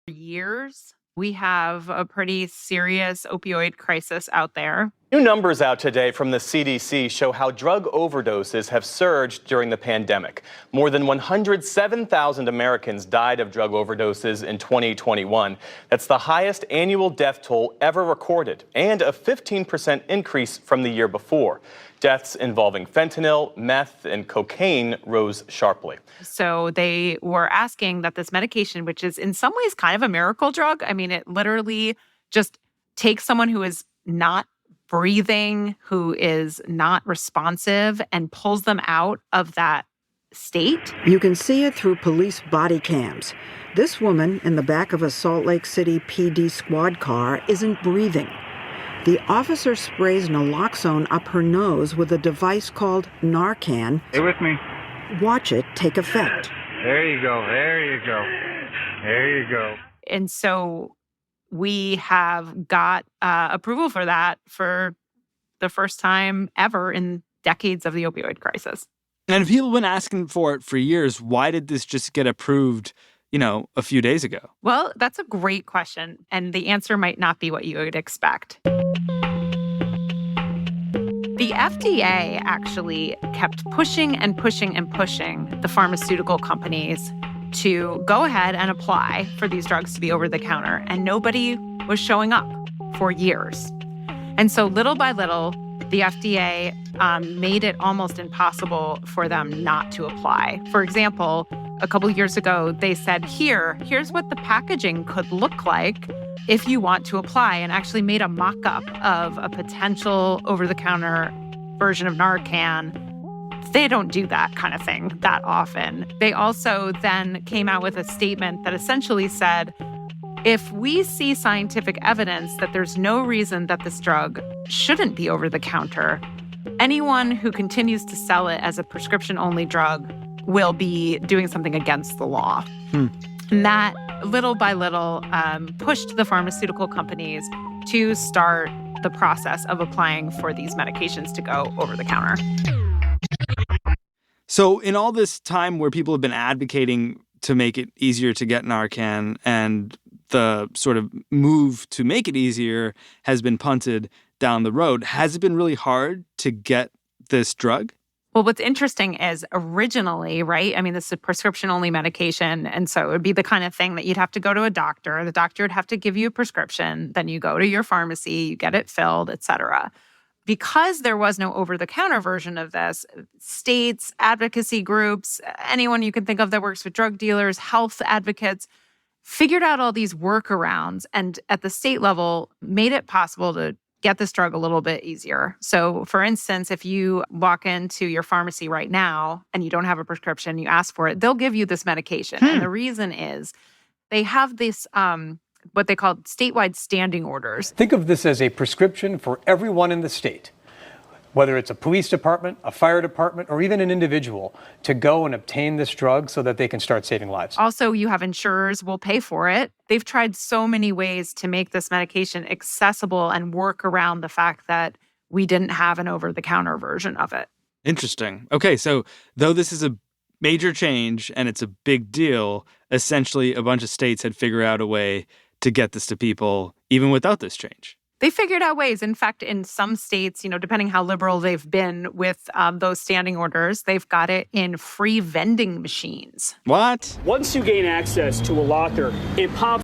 Years. We have a pretty serious opioid crisis out there. New numbers out today from the CDC show how drug overdoses have surged during the pandemic. More than 107,000 Americans died of drug overdoses in 2021. That's the highest annual death toll ever recorded and a 15% increase from the year before. Deaths involving fentanyl, meth, and cocaine rose sharply. So they were asking that this medication, which is in some ways kind of a miracle drug, I mean, it literally just takes someone who is not breathing, who is not responsive, and pulls them out of that state. You can see it through police body cams. This woman in the back of a Salt Lake City PD squad car isn't breathing. The officer sprays naloxone up her nose with a device called Narcan. Stay with me. Watch it take effect. There you go. There you go. There you go. And so we have got approval for that for the first time ever in decades of the opioid crisis. And people have been asking for it for years. Why did this just get approved, a few days ago? Well, that's a great question. And the answer might not be what you would expect. The FDA actually kept pushing and pushing and pushing the pharmaceutical companies to go ahead and apply for these drugs to be over the counter. And nobody was showing up for years. And so little by little, the FDA made it almost impossible for them not to apply. For example, a couple years ago, they said, here's what the packaging could look like if you want to apply, and actually made a mock-up of a potential over-the-counter version of Narcan. They don't do that kind of thing that often. They also then came out with a statement that essentially said, if we see scientific evidence that there's no reason that this drug shouldn't be over the counter, anyone who continues to sell it as a prescription-only drug will be doing something against the law. And that, little by little, pushed the pharmaceutical companies to start the process of applying for these medications to go over the counter. So in all this time where people have been advocating to make it easier to get Narcan, and the sort of move to make it easier has been punted down the road, has it been really hard to get this drug? Well, what's interesting is originally, right? I mean, this is a prescription-only medication, and so it would be the kind of thing that you'd have to go to a doctor. The doctor would have to give you a prescription. Then you go to your pharmacy, you get it filled, et cetera. Because there was no over-the-counter version of this, states, advocacy groups, anyone you can think of that works with drug dealers, health advocates, figured out all these workarounds and at the state level made it possible to get this drug a little bit easier. So, for instance, if you walk into your pharmacy right now and you don't have a prescription, you ask for it, they'll give you this medication. And the reason is they have this what they call statewide standing orders. Think of this as a prescription for everyone in the state, whether it's a police department, a fire department, or even an individual, to go and obtain this drug so that they can start saving lives. Also, you have insurers will pay for it. They've tried so many ways to make this medication accessible and work around the fact that we didn't have an over-the-counter version of it. Interesting. Okay, so though this is a major change and it's a big deal, essentially a bunch of states had figured out a way to get this to people even without this change. They figured out ways. In fact, in some states, depending how liberal they've been with those standing orders, they've got it in free vending machines. What? Once you gain access to a locker, it pops